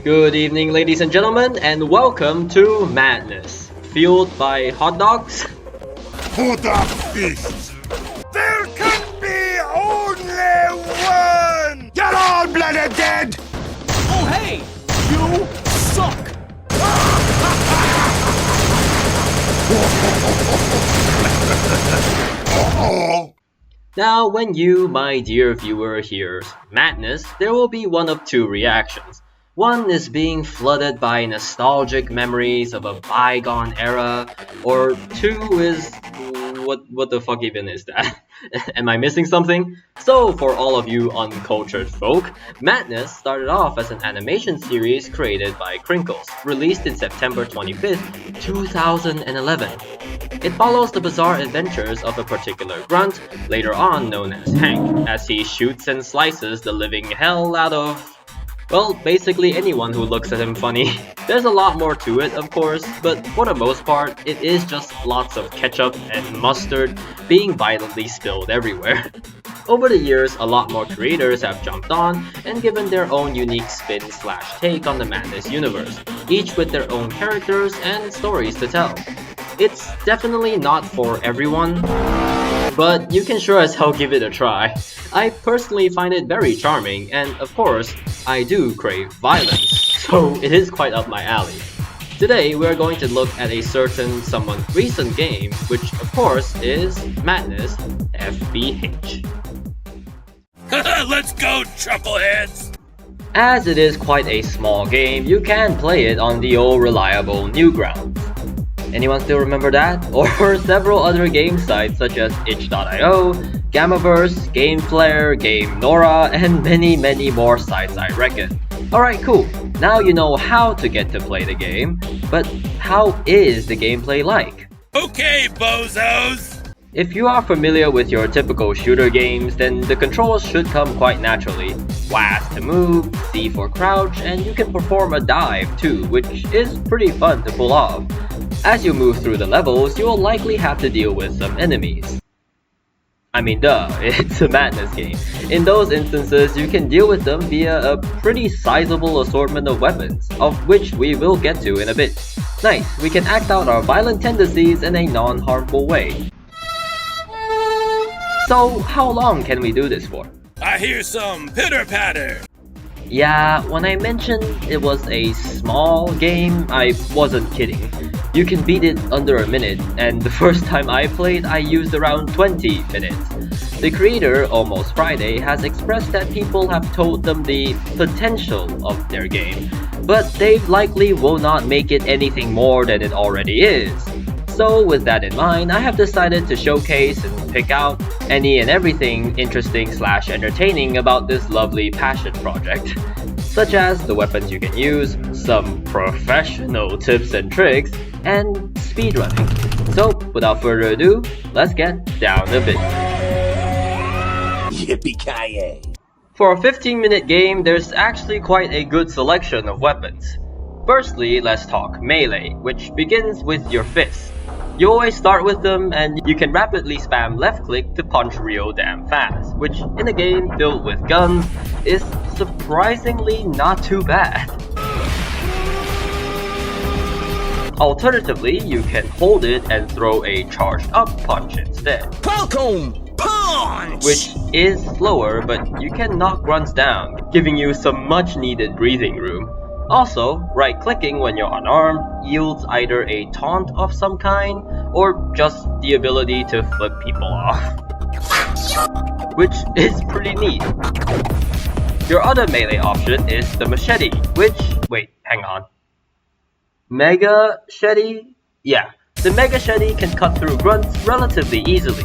Good evening, ladies and gentlemen, and welcome to Madness, fueled by hot dogs. Hotdog feast! There can be only one! Get on, bloody dead! Oh hey! You suck! Now, when you, my dear viewer, hears Madness, there will be one of two reactions. One is being flooded by nostalgic memories of a bygone era, or two is... what the fuck even is that? Am I missing something? So, for all of you uncultured folk, Madness started off as an animation series created by Crinkles, released in September 25th, 2011. It follows the bizarre adventures of a particular grunt, later on known as Hank, as he shoots and slices the living hell out of... well, basically anyone who looks at him funny. There's a lot more to it, of course, but for the most part, it is just lots of ketchup and mustard being violently spilled everywhere. Over the years, a lot more creators have jumped on and given their own unique spin/take on the Madness universe, each with their own characters and stories to tell. It's definitely not for everyone, but you can sure as hell give it a try. I personally find it very charming, and of course, I do crave violence, so it is quite up my alley. Today, we are going to look at a certain, somewhat recent game, which of course is Madness FBH. Let's go, chuckleheads! As it is quite a small game, you can play it on the old reliable Newgrounds. Anyone still remember that? Or several other game sites such as H.W, Gamaverse, GameFlare, Game Nora, and many more sites I reckon. Alright, cool. Now you know how to get to play the game, but how is the gameplay like? Okay, bozos! If you are familiar with your typical shooter games, then the controls should come quite naturally. WASD to move, C for crouch, and you can perform a dive too, which is pretty fun to pull off. As you move through the levels, you will likely have to deal with some enemies. I mean duh, it's a Madness game. In those instances, you can deal with them via a pretty sizable assortment of weapons, of which we will get to in a bit. Nice, we can act out our violent tendencies in a non-harmful way. So, how long can we do this for? I hear some pitter-patter! Yeah, when I mentioned it was a small game, I wasn't kidding. You can beat it under a minute, and the first time I played, I used around 20 minutes. The creator, Almost Friday, has expressed that people have told them the potential of their game, but they likely will not make it anything more than it already is. So with that in mind, I have decided to showcase and pick out any and everything interesting/entertaining about this lovely passion project, such as the weapons you can use, some professional tips and tricks, and speedrunning. So without further ado, let's get down a bit. Yippee-ki-yay! For a 15-minute game, there's actually quite a good selection of weapons. Firstly, let's talk melee, which begins with your fists. You always start with them, and you can rapidly spam left click to punch real damn fast, which in a game filled with guns is surprisingly not too bad. Alternatively, you can hold it and throw a charged up punch instead. Falcon Punch! Which is slower, but you can knock grunts down, giving you some much needed breathing room. Also, right-clicking when you're unarmed yields either a taunt of some kind, or just the ability to flip people off. Which is pretty neat. Your other melee option is the machete, which... wait, hang on. Mega Shetty? Yeah, the Mega Shetty can cut through grunts relatively easily.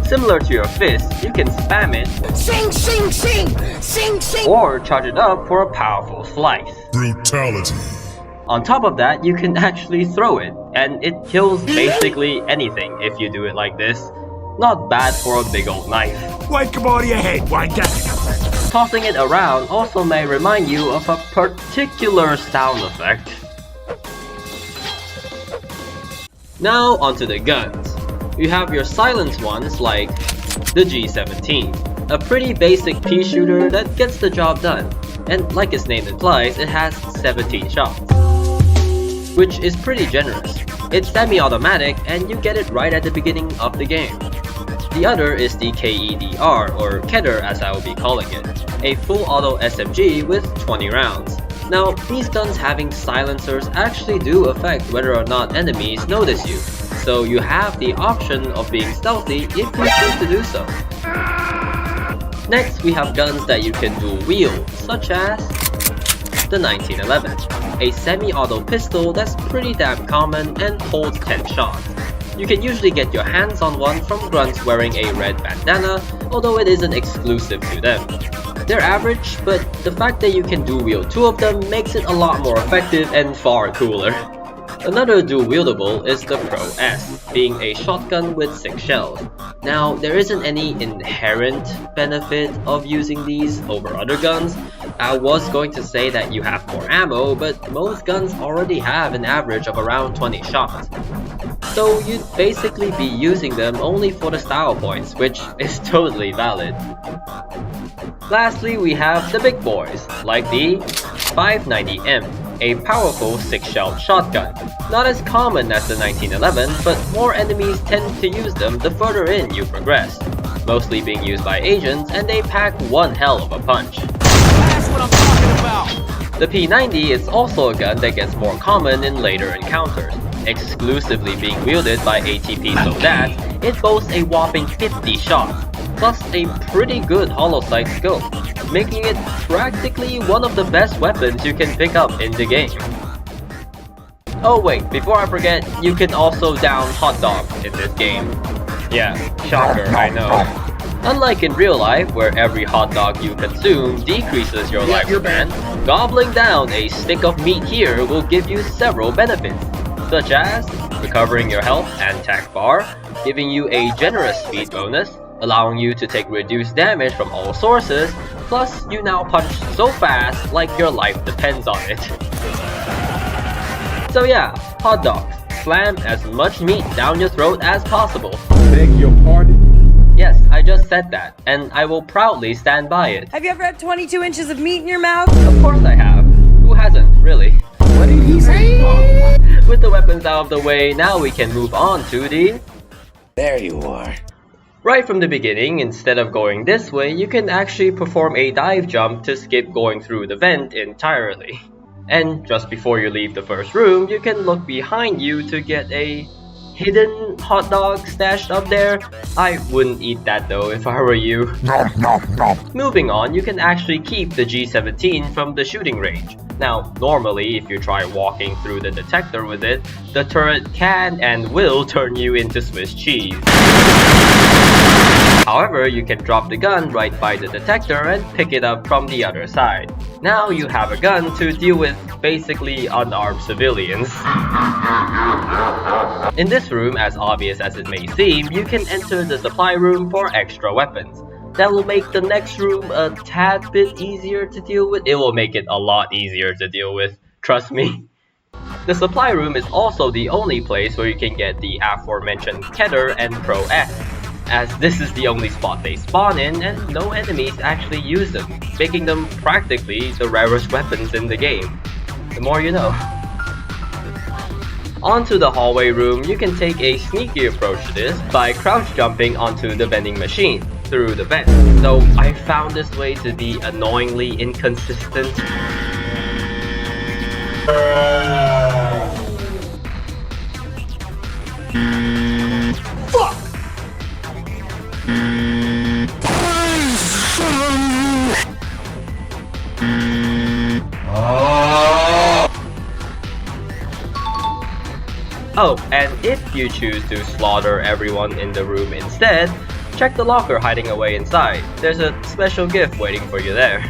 Similar to your fist, you can spam it, Sing, sing, sing! Sing, sing! or charge it up for a powerful slice. Brutality! On top of that, you can actually throw it, and it kills basically anything if you do it like this. Not bad for a big old knife. Wake him out of your head, wanker! Tossing it around also may remind you of a particular sound effect. Now onto the guns. You have your silenced ones like the G17, a pretty basic pea shooter that gets the job done. and like its name implies, it has 17 shots, which is pretty generous. It's semi-automatic and you get it right at the beginning of the game. The other is the KEDR, or Kedr as I will be calling it, a full auto SMG with 20 rounds. Now, these guns having silencers actually do affect whether or not enemies notice you, so you have the option of being stealthy if you choose to do so. Next, we have guns that you can dual wield, such as the 1911, a semi-auto pistol that's pretty damn common and holds 10 shots. You can usually get your hands on one from grunts wearing a red bandana, although it isn't exclusive to them. They're average, but the fact that you can dual wield 2 of them makes it a lot more effective and far cooler. Another dual wieldable is the Pro S, being a shotgun with 6 shells. Now, there isn't any inherent benefit of using these over other guns. I was going to say that you have more ammo, but most guns already have an average of around 20 shots. So you'd basically be using them only for the style points, which is totally valid. Lastly, we have the big boys, like the 590M, a powerful 6-shell shotgun. Not as common as the 1911, but more enemies tend to use them the further in you progress, mostly being used by agents, and they pack one hell of a punch. That's what I'm talking about. The P90 is also a gun that gets more common in later encounters, exclusively being wielded by ATP so that it boasts a whopping 50 shots, plus a pretty good hollow sight scope, making it practically one of the best weapons you can pick up in the game. Oh wait, before I forget, you can also down Hotdogs in this game. Yeah, shocker, I know. Unlike in real life, where every hot dog you consume decreases your lifespan, gobbling down a stick of meat here will give you several benefits, such as recovering your health and tack bar, giving you a generous speed bonus, allowing you to take reduced damage from all sources, plus you now punch so fast like your life depends on it. So yeah, hot dogs. Slam as much meat down your throat as possible. Beg your pardon? Yes, I just said that, and I will proudly stand by it. Have you ever had 22 inches of meat in your mouth? Of course I have. Who hasn't, really? What did he say? With the weapons out of the way, now we can move on to the... There you are. Right from the beginning, instead of going this way, you can actually perform a dive jump to skip going through the vent entirely. And just before you leave the first room, you can look behind you to get a hidden hot dog stashed up there. I wouldn't eat that though if I were you. Nom nom nom. Moving on, you can actually keep the G17 from the shooting range. Now, normally if you try walking through the detector with it, the turret can and will turn you into Swiss cheese. However, you can drop the gun right by the detector and pick it up from the other side. Now you have a gun to deal with basically unarmed civilians. In this room, as obvious as it may seem, you can enter the supply room for extra weapons. That will make the next room a tad bit easier to deal with. It will make it a lot easier to deal with, trust me. The supply room is also the only place where you can get the aforementioned Kedr and Pro S, as this is the only spot they spawn in and no enemies actually use them, making them practically the rarest weapons in the game. The more you know. Onto the hallway room, you can take a sneaky approach to this by crouch jumping onto the vending machine through the vent, though I found this way to be annoyingly inconsistent. Fuck! Oh, and if you choose to slaughter everyone in the room instead, check the locker hiding away inside. There's a special gift waiting for you there.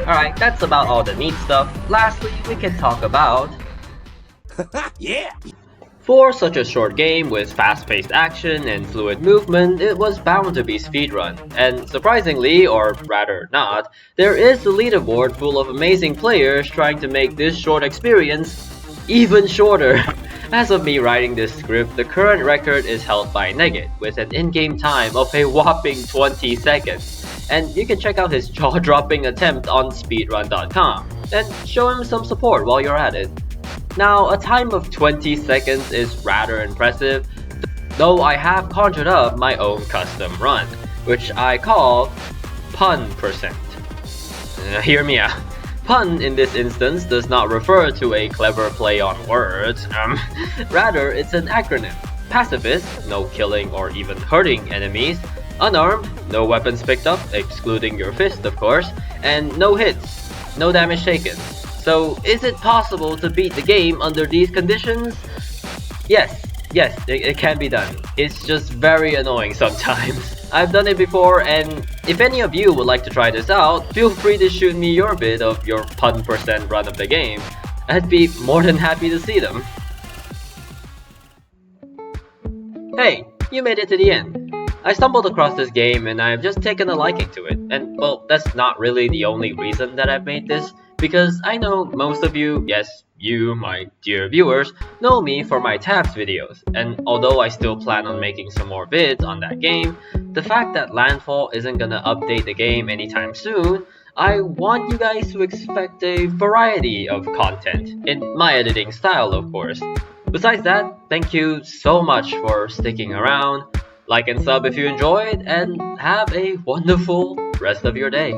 Alright, that's about all the neat stuff. Lastly, we can talk about... Yeah! For such a short game with fast-paced action and fluid movement, it was bound to be speedrun. And surprisingly, or rather not, there is a leaderboard full of amazing players trying to make this short experience even shorter. As of me writing this script, the current record is held by Negit with an in-game time of a whopping 20 seconds. and you can check out his jaw-dropping attempt on speedrun.com, and show him some support while you're at it. Now, a time of 20 seconds is rather impressive, though I have conjured up my own custom run, which I call pun percent. Hear me out. Pun in this instance does not refer to a clever play on words, rather it's an acronym. Pacifist, no killing or even hurting enemies. Unarmed, no weapons picked up, excluding your fist of course, and no hits, no damage taken. So is it possible to beat the game under these conditions? Yes, it can be done. It's just very annoying sometimes. I've done it before, and if any of you would like to try this out, feel free to shoot me your bit of your pun percent run of the game. I'd be more than happy to see them. Hey, you made it to the end. I stumbled across this game and I've just taken a liking to it, and well, that's not really the only reason that I've made this, because I know most of you, yes, you, my dear viewers, know me for my tabs videos, and although I still plan on making some more vids on that game, the fact that Landfall isn't gonna update the game anytime soon, I want you guys to expect a variety of content, in my editing style of course. Besides that, thank you so much for sticking around. Like and sub if you enjoyed, and have a wonderful rest of your day.